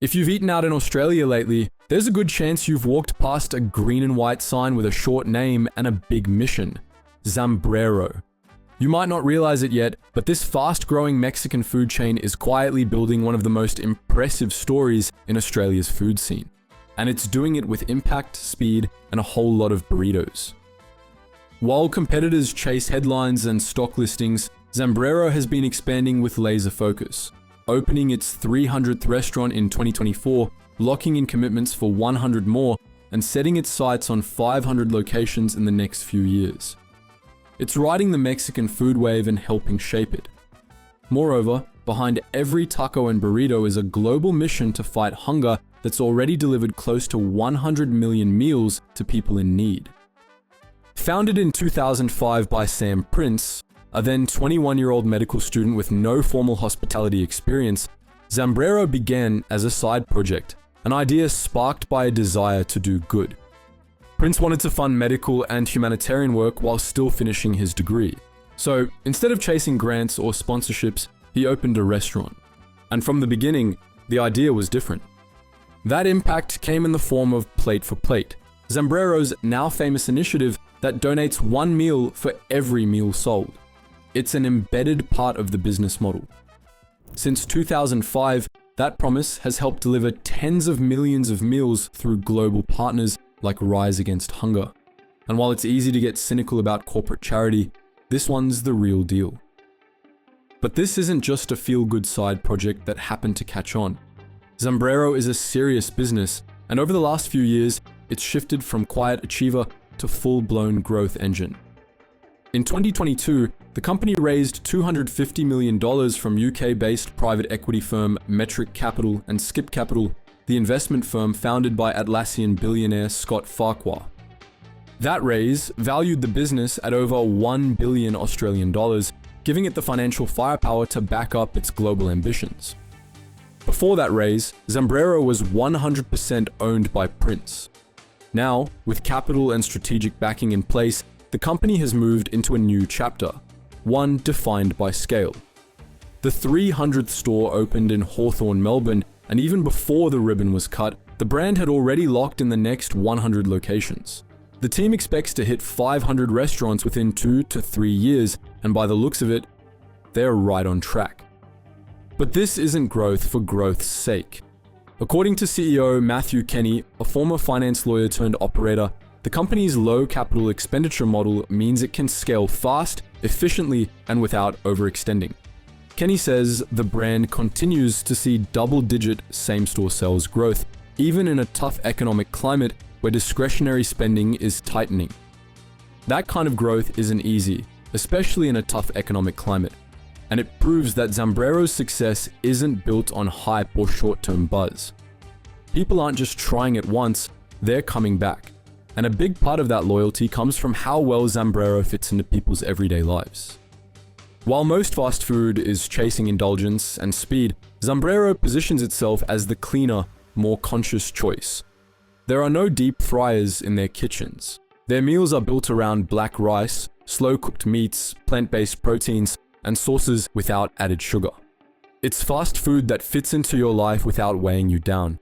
If you've eaten out in Australia lately, there's a good chance you've walked past a green and white sign with a short name and a big mission: Zambrero. You might not realize it yet, but this fast-growing Mexican food chain is quietly building one of the most impressive stories in Australia's food scene. And it's doing it with impact, speed, and a whole lot of burritos. While competitors chase headlines and stock listings, Zambrero has been expanding with laser focus, opening its 300th restaurant in 2024, locking in commitments for 100 more, and setting its sights on 500 locations in the next few years. It's riding the Mexican food wave and helping shape it. Moreover, behind every taco and burrito is a global mission to fight hunger that's already delivered close to 100 million meals to people in need. Founded in 2005 by Sam Prince, a then 21-year-old medical student with no formal hospitality experience, Zambrero began as a side project, an idea sparked by a desire to do good. Prince wanted to fund medical and humanitarian work while still finishing his degree. So instead of chasing grants or sponsorships, he opened a restaurant. And from the beginning, the idea was different. That impact came in the form of Plate for Plate, Zambrero's now famous initiative that donates one meal for every meal sold. It's an embedded part of the business model. Since 2005, that promise has helped deliver tens of millions of meals through global partners like Rise Against Hunger. And while it's easy to get cynical about corporate charity, this one's the real deal. But this isn't just a feel-good side project that happened to catch on. Zambrero is a serious business, and over the last few years, it's shifted from quiet achiever to full-blown growth engine. In 2022, the company raised $250 million from UK-based private equity firm Metric Capital and Skip Capital, the investment firm founded by Atlassian billionaire Scott Farquhar. That raise valued the business at over $1 billion Australian dollars, giving it the financial firepower to back up its global ambitions. Before that raise, Zambrero was 100% owned by Prince. Now, with capital and strategic backing in place, the company has moved into a new chapter, one defined by scale. The 300th store opened in Hawthorne, Melbourne, and even before the ribbon was cut, the brand had already locked in the next 100 locations. The team expects to hit 500 restaurants within 2 to 3 years, and by the looks of it, they're right on track. But this isn't growth for growth's sake. According to CEO Matthew Kenny, a former finance lawyer turned operator, the company's low capital expenditure model means it can scale fast, efficiently, and without overextending. Kenny says the brand continues to see double-digit same-store sales growth, even in a tough economic climate where discretionary spending is tightening. That kind of growth isn't easy, especially in a tough economic climate, and it proves that Zambrero's success isn't built on hype or short-term buzz. People aren't just trying it once, they're coming back. And a big part of that loyalty comes from how well Zambrero fits into people's everyday lives. While most fast food is chasing indulgence and speed, Zambrero positions itself as the cleaner, more conscious choice. There are no deep fryers in their kitchens. Their meals are built around black rice, slow-cooked meats, plant-based proteins, and sauces without added sugar. It's fast food that fits into your life without weighing you down.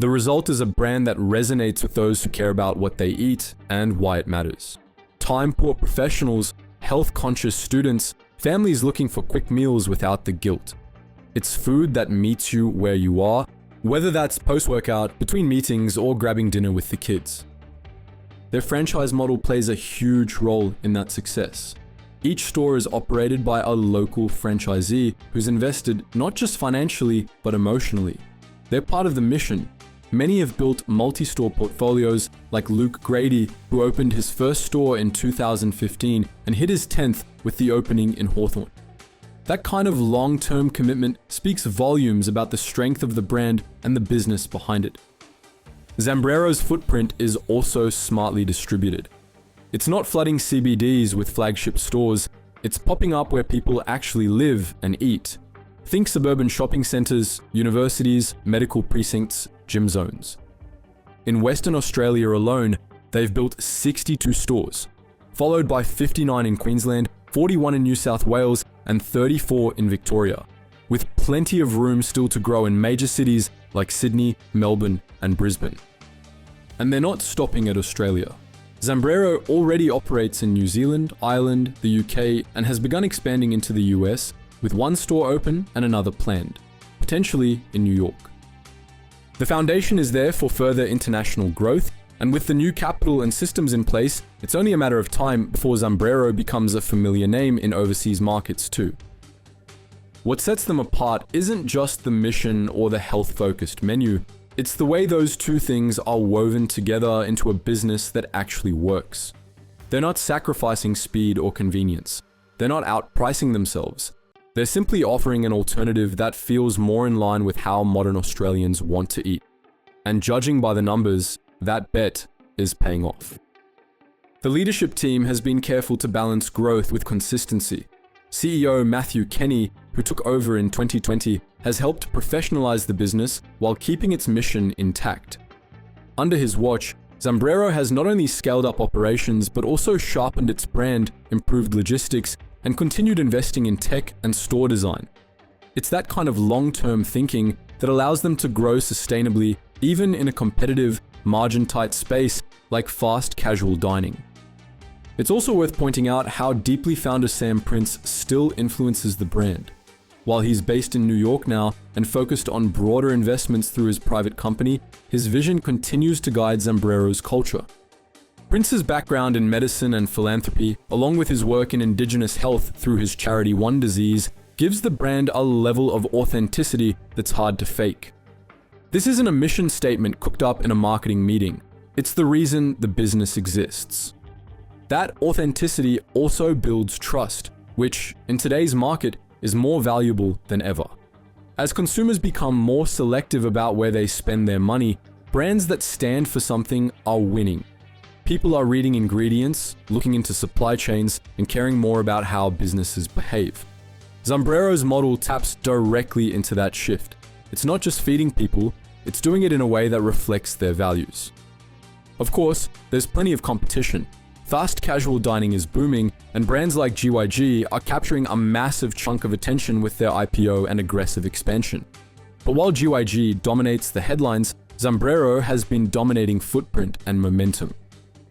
The result is a brand that resonates with those who care about what they eat and why it matters. Time-poor professionals, health-conscious students, families looking for quick meals without the guilt. It's food that meets you where you are, whether that's post-workout, between meetings, or grabbing dinner with the kids. Their franchise model plays a huge role in that success. Each store is operated by a local franchisee who's invested not just financially, but emotionally. They're part of the mission. Many have built multi-store portfolios like Luke Grady, who opened his first store in 2015 and hit his 10th with the opening in Hawthorne. That kind of long-term commitment speaks volumes about the strength of the brand and the business behind it. Zambrero's footprint is also smartly distributed. It's not flooding CBDs with flagship stores, it's popping up where people actually live and eat. Think suburban shopping centres, universities, medical precincts, gym zones. In Western Australia alone, they've built 62 stores, followed by 59 in Queensland, 41 in New South Wales, and 34 in Victoria. With plenty of room still to grow in major cities, like Sydney, Melbourne, and Brisbane. And they're not stopping at Australia. Zambrero already operates in New Zealand, Ireland, the UK, and has begun expanding into the US, with one store open and another planned, potentially in New York. The foundation is there for further international growth, and with the new capital and systems in place, it's only a matter of time before Zambrero becomes a familiar name in overseas markets too. What sets them apart isn't just the mission or the health-focused menu, it's the way those two things are woven together into a business that actually works. They're not sacrificing speed or convenience. They're not outpricing themselves. They're simply offering an alternative that feels more in line with how modern Australians want to eat. And judging by the numbers, that bet is paying off. The leadership team has been careful to balance growth with consistency. CEO Matthew Kenny, who took over in 2020, has helped professionalize the business while keeping its mission intact. Under his watch, Zambrero has not only scaled up operations but also sharpened its brand, improved logistics, and continued investing in tech and store design. It's that kind of long-term thinking that allows them to grow sustainably even in a competitive, margin-tight space like fast casual dining. It's also worth pointing out how deeply founder Sam Prince still influences the brand. While he's based in New York now and focused on broader investments through his private company, his vision continues to guide Zambrero's culture. Prince's background in medicine and philanthropy, along with his work in indigenous health through his charity One Disease, gives the brand a level of authenticity that's hard to fake. This isn't a mission statement cooked up in a marketing meeting. It's the reason the business exists. That authenticity also builds trust, which, in today's market, is more valuable than ever. As consumers become more selective about where they spend their money, brands that stand for something are winning. People are reading ingredients, looking into supply chains, and caring more about how businesses behave. Zambrero's model taps directly into that shift. It's not just feeding people, it's doing it in a way that reflects their values. Of course, there's plenty of competition. Fast casual dining is booming, and brands like GYG are capturing a massive chunk of attention with their IPO and aggressive expansion. But while GYG dominates the headlines, Zambrero has been dominating footprint and momentum.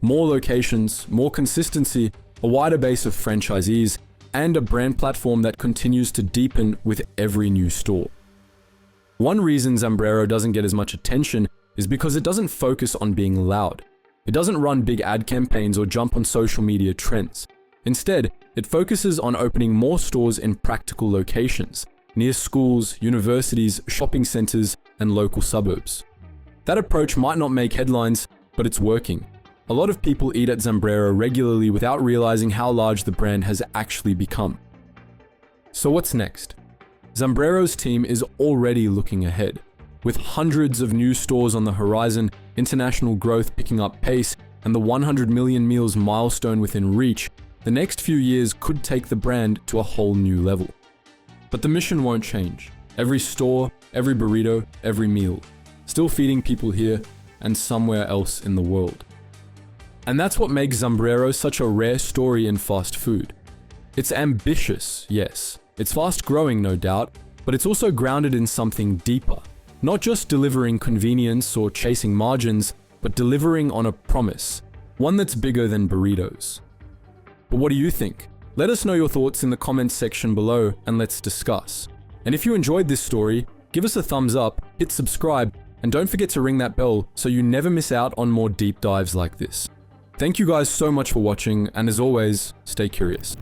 More locations, more consistency, a wider base of franchisees, and a brand platform that continues to deepen with every new store. One reason Zambrero doesn't get as much attention is because it doesn't focus on being loud. It doesn't run big ad campaigns or jump on social media trends. Instead, it focuses on opening more stores in practical locations, near schools, universities, shopping centers, and local suburbs. That approach might not make headlines, but it's working. A lot of people eat at Zambrero regularly without realizing how large the brand has actually become. So what's next? Zambrero's team is already looking ahead. With hundreds of new stores on the horizon, international growth picking up pace, and the 100 million meals milestone within reach, the next few years could take the brand to a whole new level. But the mission won't change. Every store, every burrito, every meal. Still feeding people here and somewhere else in the world. And that's what makes Zambrero such a rare story in fast food. It's ambitious, yes. It's fast growing, no doubt, but it's also grounded in something deeper. Not just delivering convenience or chasing margins, but delivering on a promise. One that's bigger than burritos. But what do you think? Let us know your thoughts in the comments section below and let's discuss. And if you enjoyed this story, give us a thumbs up, hit subscribe, and don't forget to ring that bell so you never miss out on more deep dives like this. Thank you guys so much for watching, and as always, stay curious.